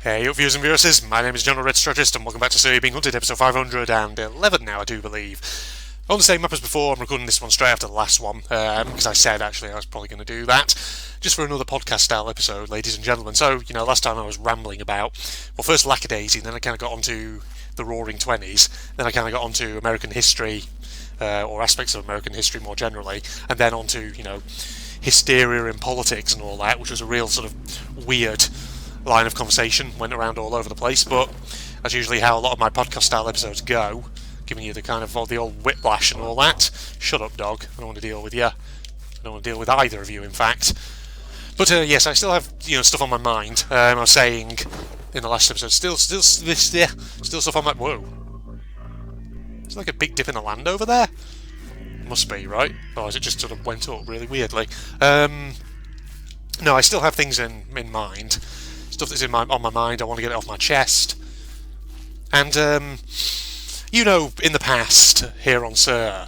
Hey up viewers and viewers, my name is John Red Strategist and welcome back to Survey Being Hunted, episode 511 now I do believe. On the same map as before, I'm recording this one straight after the last one, because I said actually I was probably going to do that, just for another podcast style episode, ladies and gentlemen. So, last time I was rambling about, well first Lackadaisy, then I kind of got onto the Roaring Twenties, then I kind of got onto American history, or aspects of American history more generally, and then onto, hysteria in politics and all that, which was a real sort of weird line of conversation, went around all over the place, but that's usually how a lot of my podcast style episodes go, giving you the kind of all the old whiplash and all that. Shut up, dog. I don't want to deal with you. I don't want to deal with either of you, in fact. But yes, I still have stuff on my mind. I was saying in the last episode, still stuff on my. Whoa! It's like a big dip in the land over there. Must be right, or is it just sort of went up really weirdly? No, I still have things in mind. Stuff that's on my mind, I want to get it off my chest. And, in the past, here on Sir,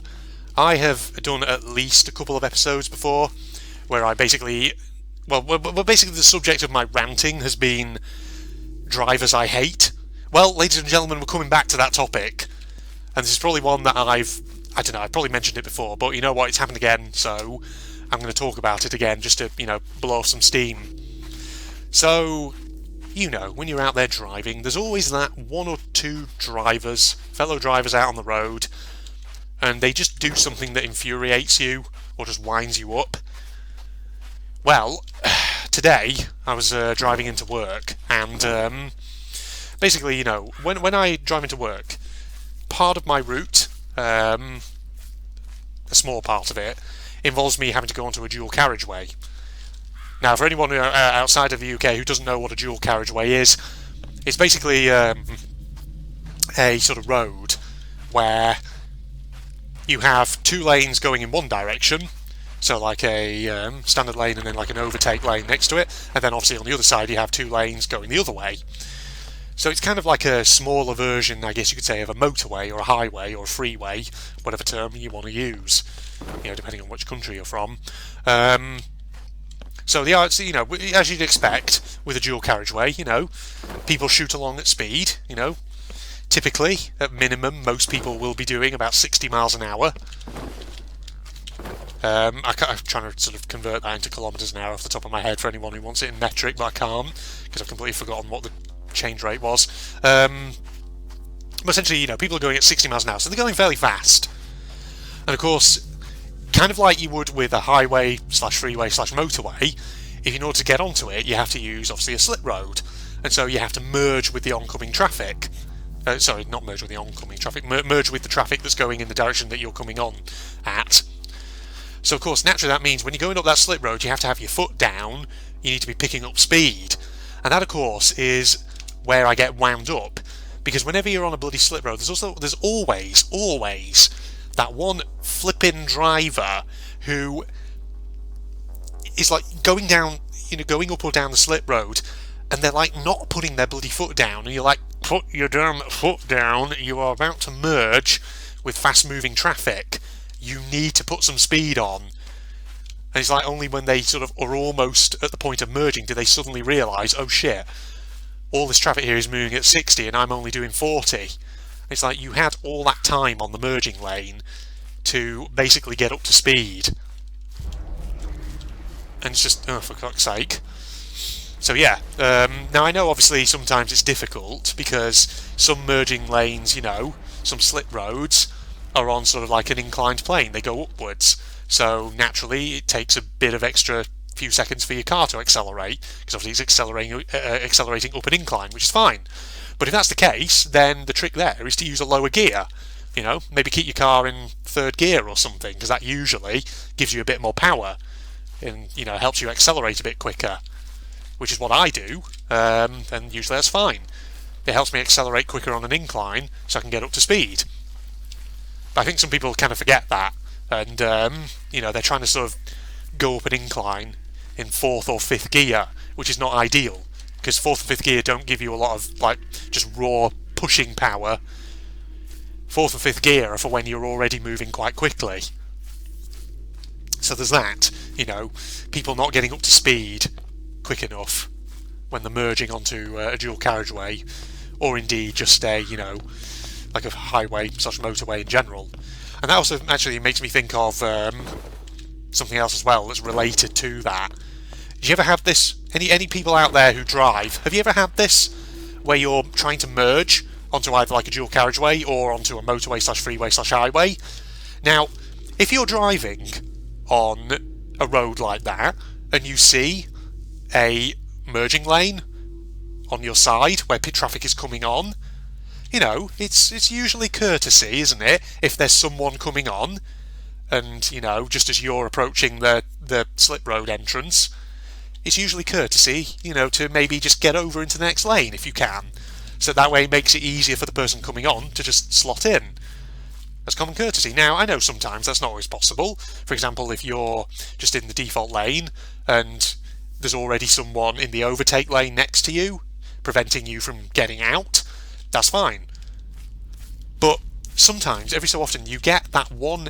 I have done at least a couple of episodes before, where I basically, basically the subject of my ranting has been drivers I hate. Well, ladies and gentlemen, we're coming back to that topic, and this is probably one that I've probably mentioned it before, but you know what, it's happened again, so I'm going to talk about it again, just to, blow off some steam. So, when you're out there driving, there's always that one or two fellow drivers out on the road, and they just do something that infuriates you, or just winds you up. Well, today, I was driving into work, and basically, when I drive into work, part of my route, a small part of it, involves me having to go onto a dual carriageway. Now, for anyone outside of the UK who doesn't know what a dual carriageway is, it's basically a sort of road where you have two lanes going in one direction, so like a standard lane and then like an overtake lane next to it, and then obviously on the other side you have two lanes going the other way. So it's kind of like a smaller version, I guess you could say, of a motorway or a highway or a freeway, whatever term you want to use, depending on which country you're from. So as you'd expect with a dual carriageway, people shoot along at speed, typically, at minimum, most people will be doing about 60 miles an hour. I'm trying to sort of convert that into kilometres an hour off the top of my head for anyone who wants it in metric, but I can't, because I've completely forgotten what the change rate was. But essentially, people are going at 60 miles an hour, so they're going fairly fast. And of course, kind of like you would with a highway slash freeway slash motorway, if in order to get onto it, you have to use obviously a slip road, and so you have to merge with the oncoming traffic. Sorry, not merge with the oncoming traffic, merge with the traffic that's going in the direction that you're coming on at. So of course, naturally that means when you're going up that slip road, you have to have your foot down, you need to be picking up speed, and that of course is where I get wound up, because whenever you're on a bloody slip road, there's always that one flipping driver who is like going down, going up or down the slip road, and they're like not putting their bloody foot down, and you're like, put your damn foot down, you are about to merge with fast moving traffic, you need to put some speed on. And it's like only when they sort of are almost at the point of merging do they suddenly realise, oh shit, all this traffic here is moving at 60 and I'm only doing 40. It's like you had all that time on the merging lane to basically get up to speed. And it's just, oh, for fuck's sake. So yeah, now I know obviously sometimes it's difficult because some merging lanes, some slip roads are on sort of like an inclined plane, they go upwards. So naturally it takes a bit of extra few seconds for your car to accelerate, because obviously it's accelerating up an incline, which is fine. But if that's the case, then the trick there is to use a lower gear. Maybe keep your car in third gear or something, because that usually gives you a bit more power and, helps you accelerate a bit quicker, which is what I do, and usually that's fine. It helps me accelerate quicker on an incline so I can get up to speed. But I think some people kind of forget that, and, they're trying to sort of go up an incline in fourth or fifth gear, which is not ideal, because fourth and fifth gear don't give you a lot of just raw pushing power. Fourth and fifth gear are for when you're already moving quite quickly. So there's that, people not getting up to speed quick enough. when they're merging onto a dual carriageway, or indeed just a, like a highway slash motorway in general. And that also actually makes me think of something else as well that's related to that. Did you ever have this? Any people out there who drive, have you ever had this where you're trying to merge onto either like a dual carriageway or onto a motorway slash freeway slash highway? Now, if you're driving on a road like that and you see a merging lane on your side where pit traffic is coming on, it's usually courtesy, isn't it, if there's someone coming on and, just as you're approaching the slip road entrance, it's usually courtesy, to maybe just get over into the next lane if you can. So that way it makes it easier for the person coming on to just slot in. That's common courtesy. Now, I know sometimes that's not always possible. For example, if you're just in the default lane and there's already someone in the overtake lane next to you, preventing you from getting out, that's fine. But sometimes, every so often, you get that one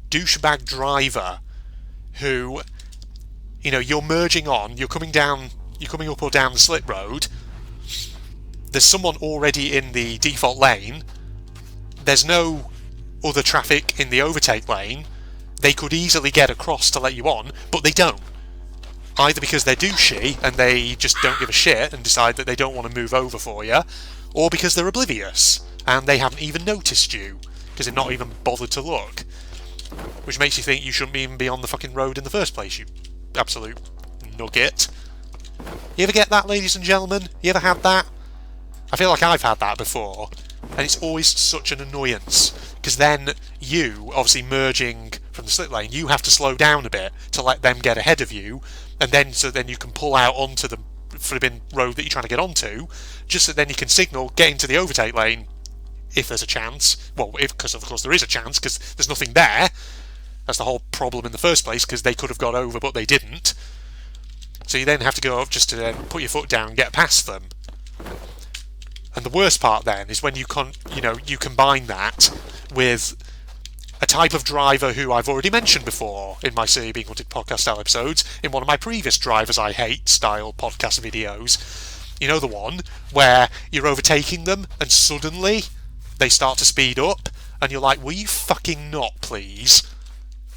douchebag driver who, you're merging on, you're coming up or down the slip road, there's someone already in the default lane, there's no other traffic in the overtake lane, they could easily get across to let you on, but they don't. Either because they're douchey and they just don't give a shit and decide that they don't want to move over for you, or because they're oblivious and they haven't even noticed you because they've not even bothered to look. Which makes you think you shouldn't even be on the fucking road in the first place, you absolute nugget. You ever get that, ladies and gentlemen? You ever had that? I feel like I've had that before, and it's always such an annoyance, because then you, obviously merging from the slip lane, you have to slow down a bit to let them get ahead of you, and then so then you can pull out onto the flipping road that you're trying to get onto, just so then you can signal, get into the overtake lane, if there's a chance. Well, because of course there is a chance, because there's nothing there. That's the whole problem in the first place, because they could have got over, but they didn't. So you then have to go up just to then put your foot down and get past them. And the worst part then is when you combine that with a type of driver who I've already mentioned before in my City Being Hunted podcast style episodes, in one of my previous Drivers I Hate style podcast videos. You know, the one where you're overtaking them and suddenly they start to speed up and you're like, will you fucking not, please?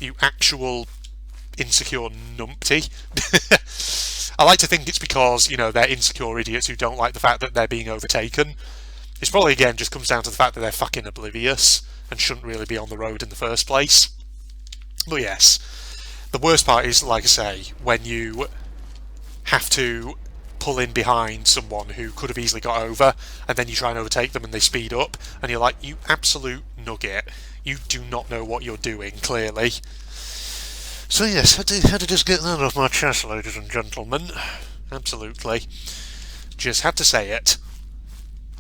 You actual insecure numpty. I like to think it's because, they're insecure idiots who don't like the fact that they're being overtaken. It's probably, again, just comes down to the fact that they're fucking oblivious and shouldn't really be on the road in the first place. But yes, the worst part is, like I say, when you have to pull in behind someone who could have easily got over, and then you try and overtake them and they speed up, and you're like, you absolute nugget. You do not know what you're doing, clearly. So yes, had to just get that off my chest, ladies and gentlemen. Absolutely. Just had to say it.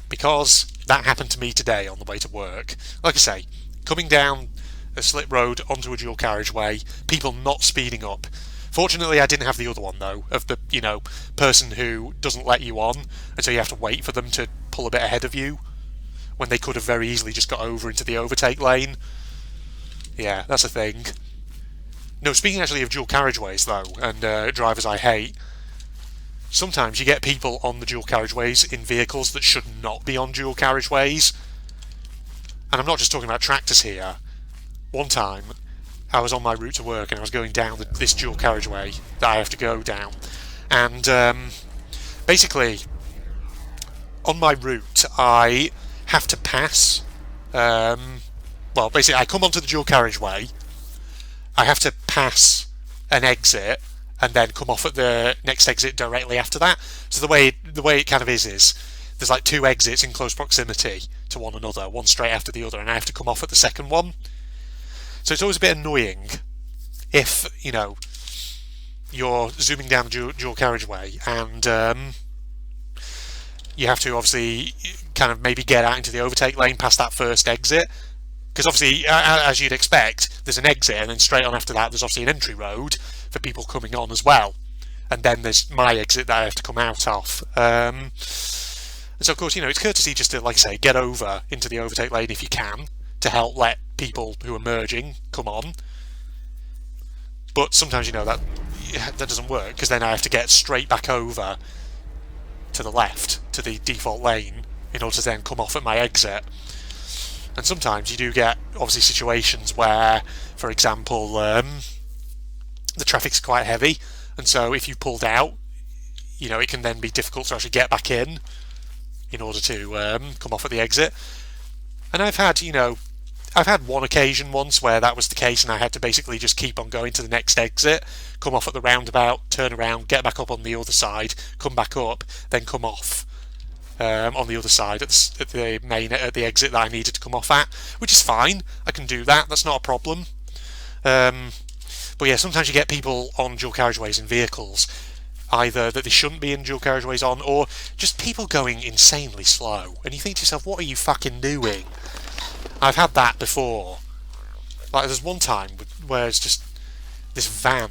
Because that happened to me today on the way to work. Like I say, coming down a slip road onto a dual carriageway, people not speeding up. Fortunately, I didn't have the other one, though, of the, person who doesn't let you on, and so you have to wait for them to pull a bit ahead of you, when they could have very easily just got over into the overtake lane. Yeah, that's a thing. No, speaking actually of dual carriageways, though, and drivers I hate, sometimes you get people on the dual carriageways in vehicles that should not be on dual carriageways. And I'm not just talking about tractors here. One time, I was on my route to work and I was going down this dual carriageway that I have to go down. And basically, on my route, I have to pass... well, basically, I come onto the dual carriageway, I have to pass an exit and then come off at the next exit directly after that. So the way it kind of is there's like two exits in close proximity to one another, one straight after the other, and I have to come off at the second one. So it's always a bit annoying if, you're zooming down the dual carriageway and you have to obviously kind of maybe get out into the overtake lane past that first exit. Because obviously, as you'd expect, there's an exit, and then straight on after that, there's obviously an entry road for people coming on as well. And then there's my exit that I have to come out of. And so, of course, it's courtesy just to, like I say, get over into the overtake lane if you can, to help let people who are merging come on. But sometimes, that doesn't work, because then I have to get straight back over to the left, to the default lane, in order to then come off at my exit. And sometimes you do get, obviously, situations where, for example, the traffic's quite heavy, and so if you pulled out, you know, it can then be difficult to actually get back in order to come off at the exit. And I've had one occasion once where that was the case, and I had to basically just keep on going to the next exit, come off at the roundabout, turn around, get back up on the other side, come back up, then come off on the other side at the exit that I needed to come off at, which is fine. I can do that. That's not a problem. But yeah, sometimes you get people on dual carriageways in vehicles, either that they shouldn't be in dual carriageways on, or just people going insanely slow, and you think to yourself, what are you fucking doing? I've had that before. Like, there's one time where it's just this van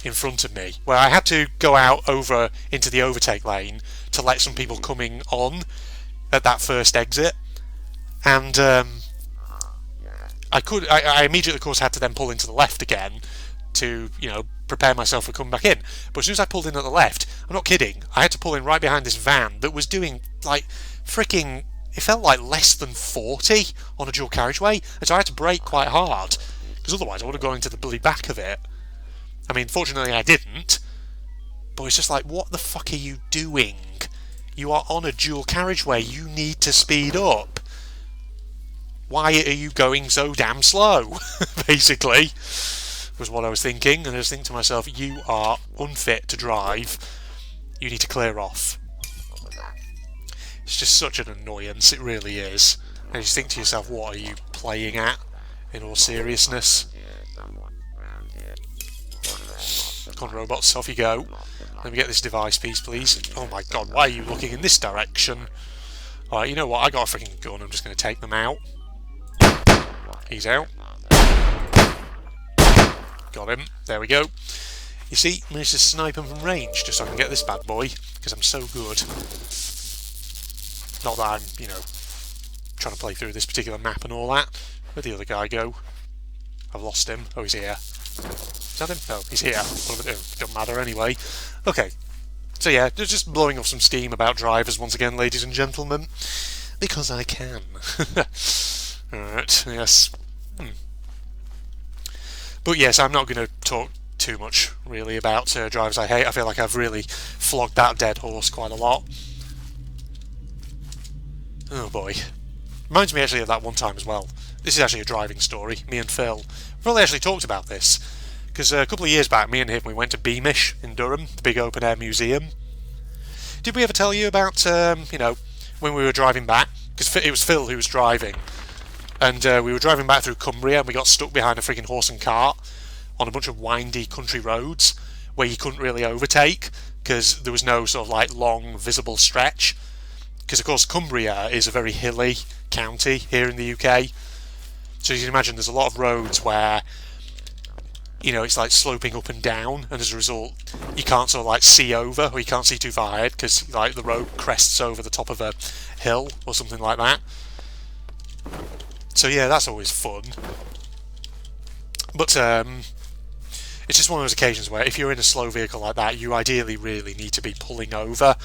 in front of me, where I had to go out over into the overtake lane to let some people coming on at that first exit, and I immediately, of course, had to then pull into the left again to, you know, prepare myself for coming back in. But as soon as I pulled in at the left, I'm not kidding, I had to pull in right behind this van that was doing, like, freaking, it felt like less than 40 on a dual carriageway, and so I had to brake quite hard, because otherwise I would have gone into the bloody back of it. I mean, fortunately I didn't, but it's just like, what the fuck are you doing? You are on a dual carriageway, you need to speed up. Why are you going so damn slow? Basically, was what I was thinking, and I was thinking to myself, you are unfit to drive, you need to clear off. It's just such an annoyance, it really is. And you just think to yourself, what are you playing at, in all seriousness? Come on, robots, off you go. Let me get this device piece, please. Oh my god, why are you looking in this direction? Alright, you know what, I got a freaking gun, I'm just going to take them out. He's out. Got him. There we go. You see, I managed to snipe him from range just so I can get this bad boy, because I'm so good. Not that I'm, you know, trying to play through this particular map and all that. Where'd the other guy go? I've lost him. Oh, he's here. Is that him? No, he's here. It don't matter anyway. Okay. So yeah, just blowing off some steam about drivers once again, ladies and gentlemen. Because I can. Alright, yes. But yes, I'm not going to talk too much, really, about drivers I hate. I feel like I've really flogged that dead horse quite a lot. Oh boy. Reminds me actually of that one time as well. This is actually a driving story. Me and Phil. We've probably actually talked about this, because a couple of years back, me and him, we went to Beamish in Durham, the big open-air museum. Did we ever tell you about, you know, when we were driving back? Because it was Phil who was driving. And we were driving back through Cumbria, and we got stuck behind a freaking horse and cart on a bunch of windy country roads where you couldn't really overtake because there was no sort of like long visible stretch. Because of course Cumbria is a very hilly county here in the UK, so you can imagine there's a lot of roads where, you know, it's like sloping up and down, and as a result you can't sort of like see over, or you can't see too far ahead because like the road crests over the top of a hill or something like that. So yeah, that's always fun. But it's just one of those occasions where if you're in a slow vehicle like that, you ideally really need to be pulling over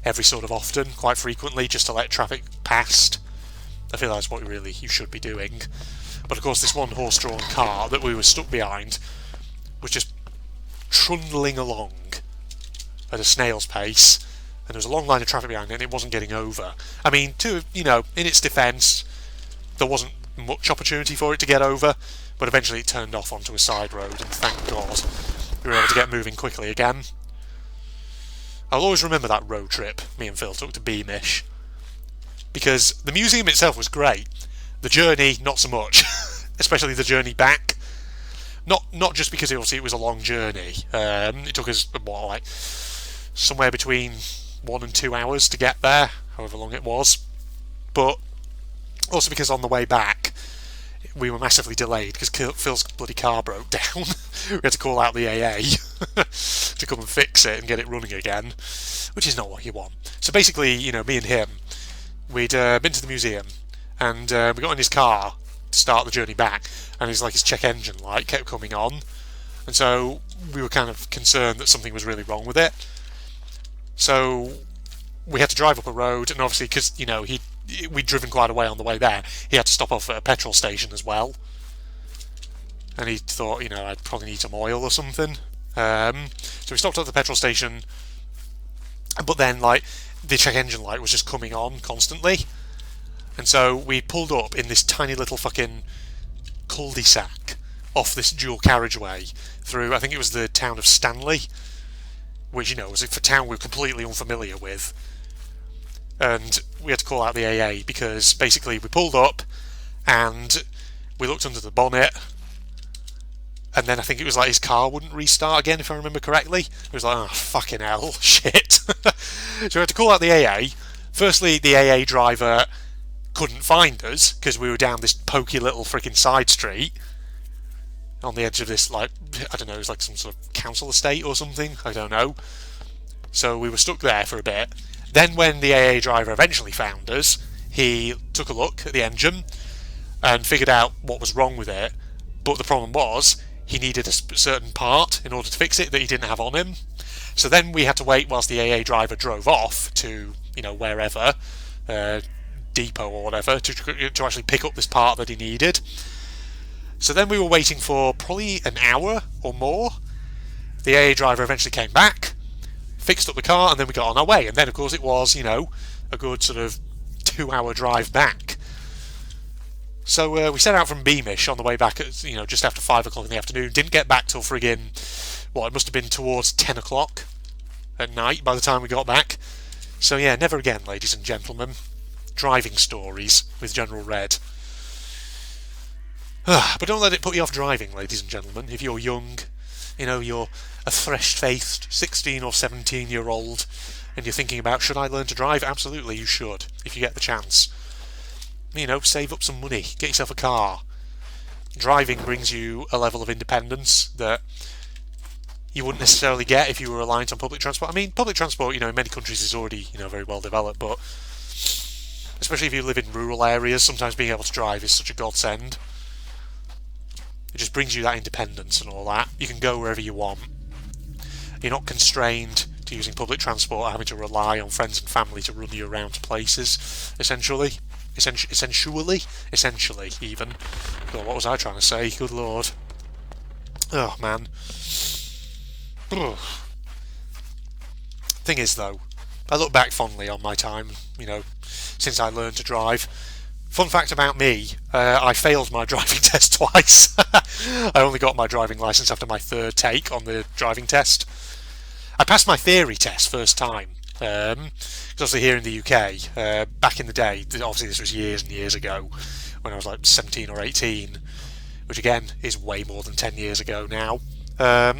every sort of often, quite frequently, just to let traffic past. I feel that's what you should be doing. But of course this one horse-drawn car that we were stuck behind was just trundling along at a snail's pace, and there was a long line of traffic behind it and it wasn't getting over. I mean, you know, in its defence, there wasn't much opportunity for it to get over, but eventually it turned off onto a side road, and thank God we were able to get moving quickly again. I'll always remember that road trip me and Phil took to Beamish, because the museum itself was great, the journey not so much, especially the journey back. Not just because obviously it was a long journey. It took us what, like somewhere between 1 and 2 hours to get there, however long it was, but also because on the way back we were massively delayed because Phil's bloody car broke down. We had to call out the AA to come and fix it and get it running again, which is not what you want. So basically, you know, me and him, we'd been to the museum, and we got in his car to start the journey back, and his check engine light kept coming on, and so we were kind of concerned that something was really wrong with it. So we had to drive up a road, and obviously because we'd driven quite a way on the way there, he had to stop off at a petrol station as well, and he thought I'd probably need some oil or something. So we stopped at the petrol station, but then the check engine light was just coming on constantly, and so we pulled up in this tiny little fucking cul-de-sac off this dual carriageway through, I think it was the town of Stanley, which was a town we were completely unfamiliar with. And we had to call out the AA because basically we pulled up and we looked under the bonnet, and then I think it was like his car wouldn't restart again, if I remember correctly. It was like, oh fucking hell, shit. So we had to call out the AA. Firstly, the AA driver couldn't find us because we were down this pokey little freaking side street on the edge of this, I don't know, it was like some sort of council estate or something, I don't know. So we were stuck there for a bit. Then when the AA driver eventually found us, he took a look at the engine and figured out what was wrong with it. But the problem was, he needed a certain part in order to fix it that he didn't have on him. So then we had to wait whilst the AA driver drove off to, wherever, depot or whatever, to actually pick up this part that he needed. So then we were waiting for probably an hour or more. The AA driver eventually came back, fixed up the car, and then we got on our way. And then, of course, it was, a good sort of 2-hour drive back. So we set out from Beamish on the way back at, just after 5 o'clock in the afternoon. Didn't get back till friggin', it must have been towards 10 o'clock at night by the time we got back. So yeah, never again, ladies and gentlemen. Driving stories with General Red. But don't let it put you off driving, ladies and gentlemen. If you're young, you're a fresh-faced 16 or 17-year-old, and you're thinking about, should I learn to drive? Absolutely, you should, if you get the chance. Save up some money, get yourself a car. Driving brings you a level of independence that you wouldn't necessarily get if you were reliant on public transport. I mean, public transport, in many countries is already, very well developed, but especially if you live in rural areas, sometimes being able to drive is such a godsend. It just brings you that independence and all that. You can go wherever you want. You're not constrained to using public transport or having to rely on friends and family to run you around to places, essentially, even. God, what was I trying to say? Good lord. Oh, man. Ugh. Thing is, though, I look back fondly on my time, since I learned to drive. Fun fact about me, I failed my driving test twice. I only got my driving licence after my 3rd take on the driving test. I passed my theory test first time, because obviously here in the UK, back in the day, obviously this was years and years ago, when I was like 17 or 18, which again is way more than 10 years ago now. But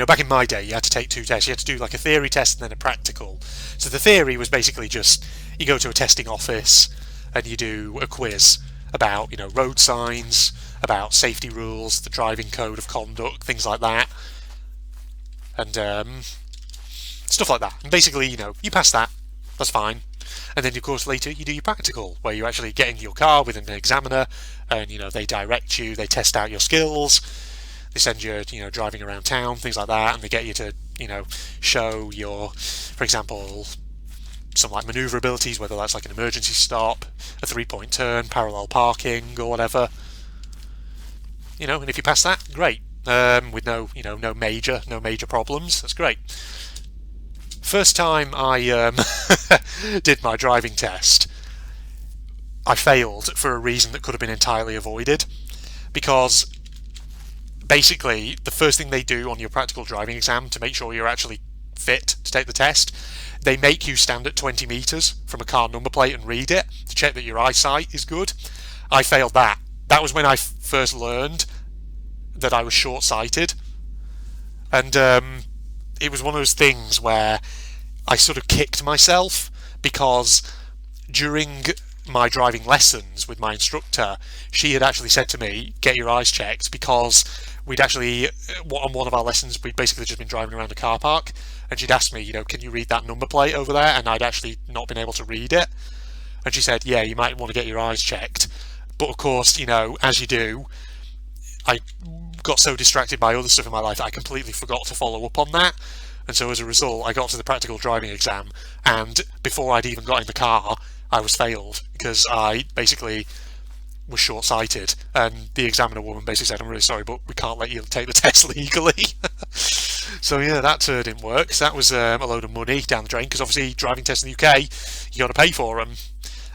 back in my day, you had to take 2 tests. You had to do like a theory test and then a practical. So the theory was basically just, you go to a testing office and you do a quiz about, road signs, about safety rules, the driving code of conduct, things like that. And stuff like that. And basically, you pass that, that's fine. And then, of course, later you do your practical, where you actually get in your car with an examiner and, they direct you, they test out your skills. They send you, driving around town, things like that, and they get you to, show your, for example, some like manoeuvre abilities, whether that's like an emergency stop, a 3-point turn, parallel parking, or whatever. And if you pass that, great. With no major problems, that's great. First time I did my driving test, I failed for a reason that could have been entirely avoided, because basically, the first thing they do on your practical driving exam to make sure you're actually fit to take the test, they make you stand at 20 metres from a car number plate and read it to check that your eyesight is good. I failed that. That was when I first learned that I was short-sighted. And it was one of those things where I sort of kicked myself, because during my driving lessons with my instructor, she had actually said to me, get your eyes checked, because we'd actually, on one of our lessons, we'd basically just been driving around a car park, and she'd asked me, can you read that number plate over there? And I'd actually not been able to read it. And she said, yeah, you might want to get your eyes checked. But of course, as you do, I got so distracted by other stuff in my life that I completely forgot to follow up on that. And so as a result, I got to the practical driving exam, and before I'd even got in the car, I was failed because I basically was short-sighted, and the examiner woman basically said, "I'm really sorry, but we can't let you take the test legally." So yeah, that didn't work. So that was a load of money down the drain, because obviously driving tests in the UK, you got to pay for them.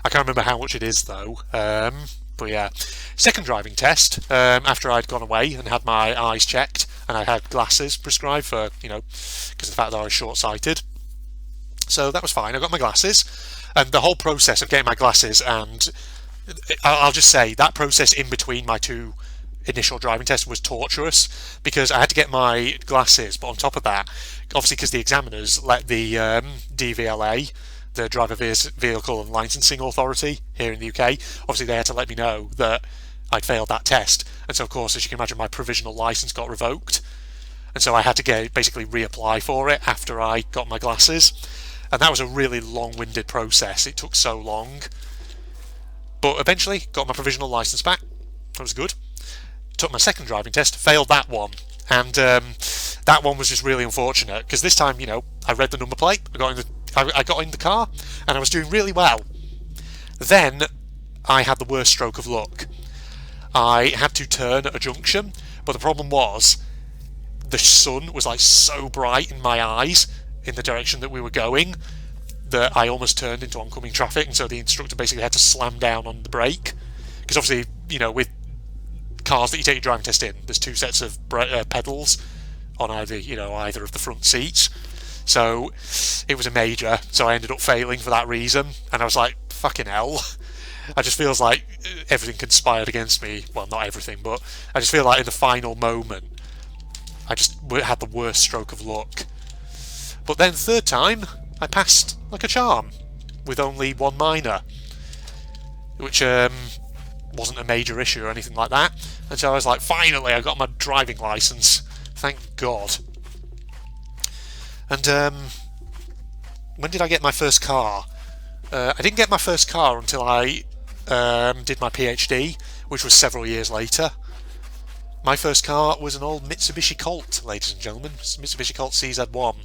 I can't remember how much it is though. But yeah, second driving test, after I'd gone away and had my eyes checked, and I had glasses prescribed for, because of the fact that I was short-sighted. So that was fine. I got my glasses, and the whole process of getting my glasses, and I'll just say that process in between my two initial driving tests was torturous, because I had to get my glasses, but on top of that, obviously because the examiners let the DVLA, the Driver Vehicle and Licensing Authority here in the UK, obviously they had to let me know that I'd failed that test. And so of course, as you can imagine, my provisional license got revoked, and so I had to basically reapply for it after I got my glasses. And that was a really long-winded process. It took so long, but eventually got my provisional license back. That was good. Took my second driving test, failed that one, and that one was just really unfortunate, because this time, I read the number plate, I got in the car, and I was doing really well. Then I had the worst stroke of luck. I had to turn at a junction, but the problem was the sun was like so bright in my eyes in the direction that we were going that I almost turned into oncoming traffic, and so the instructor basically had to slam down on the brake, because obviously, with cars that you take your driving test in, there's two sets of pedals on either of the front seats. So it was a major, so I ended up failing for that reason, and I was like, fucking hell. I just feels like everything conspired against me. Well, not everything, but I just feel like in the final moment, I just had the worst stroke of luck. But then third time, I passed like a charm, with only one minor, which wasn't a major issue or anything like that. And so I was like, finally, I got my driving license. Thank God. And when did I get my first car? I didn't get my first car until I did my PhD, which was several years later. My first car was an old Mitsubishi Colt, ladies and gentlemen. Mitsubishi Colt CZ1,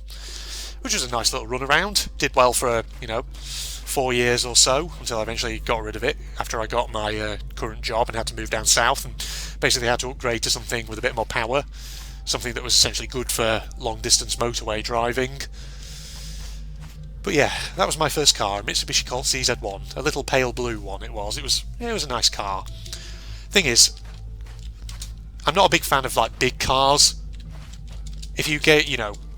which was a nice little run around. Did well for 4 years or so, until I eventually got rid of it after I got my current job and had to move down south, and basically had to upgrade to something with a bit more power, something that was essentially good for long distance motorway driving. But yeah, that was my first car, a Mitsubishi Colt CZ1, a little pale blue one it was. It was a nice car. Thing is, I'm not a big fan of like big cars. If you get,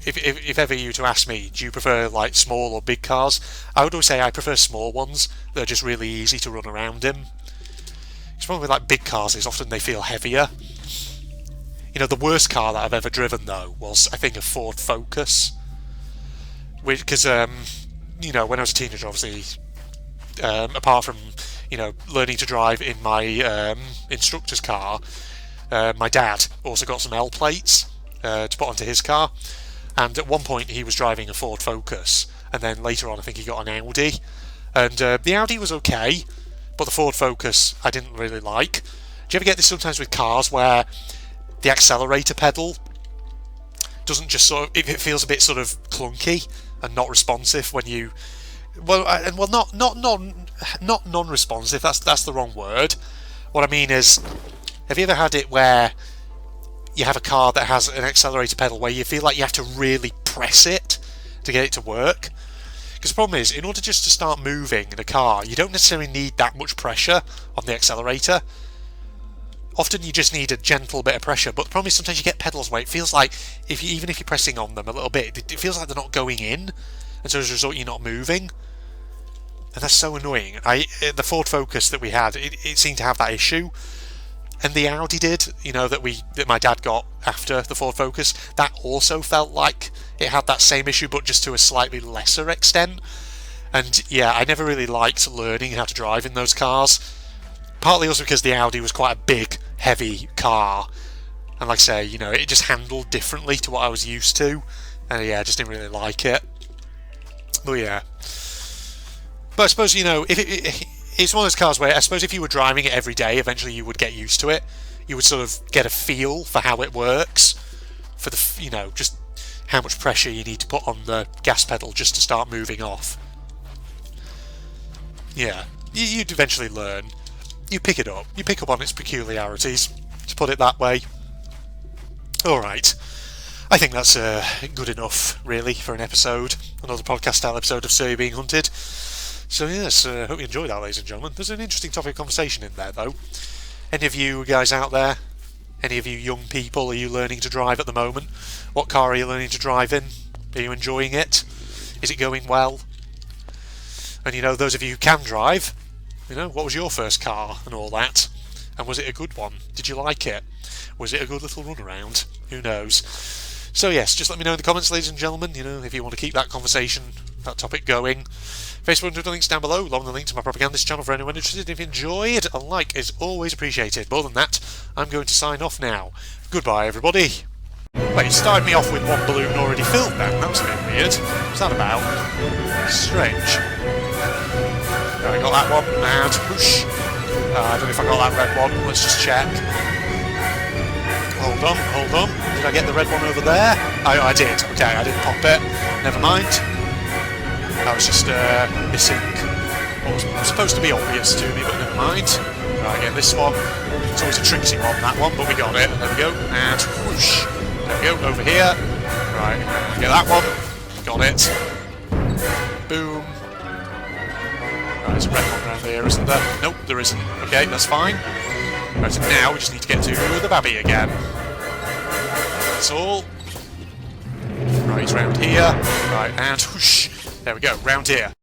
if ever you were to ask me, do you prefer like small or big cars? I would always say I prefer small ones that are just really easy to run around in. The problem with like big cars is often they feel heavier. The worst car that I've ever driven though was, I think, a Ford Focus. Because when I was a teenager, obviously, apart from learning to drive in my instructor's car, my dad also got some L plates to put onto his car. And at one point he was driving a Ford Focus, and then later on I think he got an Audi, and the Audi was okay, but the Ford Focus I didn't really like. Do you ever get this sometimes with cars where the accelerator pedal doesn't just it feels a bit sort of clunky and not responsive when you not non-responsive, that's the wrong word. What I mean is, have you ever had it where you have a car that has an accelerator pedal where you feel like you have to really press it to get it to work? Because the problem is, in order just to start moving in a car, you don't necessarily need that much pressure on the accelerator. Often you just need a gentle bit of pressure, but the problem is sometimes you get pedals where it feels like, even if you're pressing on them a little bit, it feels like they're not going in, and so as a result you're not moving. And that's so annoying. The Ford Focus that we had, it seemed to have that issue. And the Audi did, that my dad got after the Ford Focus, that also felt like it had that same issue, but just to a slightly lesser extent. And yeah, I never really liked learning how to drive in those cars. Partly also because the Audi was quite a big, heavy car. And like I say, it just handled differently to what I was used to. And yeah, I just didn't really like it. But yeah. But I suppose, it's one of those cars where I suppose if you were driving it every day, eventually you would get used to it. You would sort of get a feel for how it works, for the just how much pressure you need to put on the gas pedal just to start moving off. Yeah, you'd eventually learn. You pick it up. You pick up on its peculiarities, to put it that way. Alright. I think that's good enough, really, for an episode. Another podcast-style episode of Sir Being Hunted. So yes, hope you enjoyed that, ladies and gentlemen. There's an interesting topic of conversation in there, though. Any of you guys out there, any of you young people, are you learning to drive at the moment? What car are you learning to drive in? Are you enjoying it? Is it going well? And those of you who can drive, what was your first car and all that? And was it a good one? Did you like it? Was it a good little run around? Who knows? So yes, just let me know in the comments, ladies and gentlemen, if you want to keep that conversation, that topic going. Facebook and Twitter links down below, along with the link to my propagandist channel for anyone interested. If you enjoyed, a like is always appreciated. More than that, I'm going to sign off now. Goodbye, everybody. Wait, you started me off with one balloon already filled then. That was a bit weird. What's that about? Strange. I got that one, and whoosh. I don't know if I got that red one. Let's just check. Hold on. Did I get the red one over there? I did. Okay, I didn't pop it. Never mind. That was just missing what was supposed to be obvious to me, but never mind. Right, get this one. It's always a tricksy one, that one, but we got it. There we go. And whoosh. There we go, over here. Right, get that one. Got it. Boom. Right, there's a red one around here, isn't there? Nope, there isn't. Okay, that's fine. Right, so now we just need to get to the babby again. That's all. Right, round here. Right, and whoosh. There we go, round here.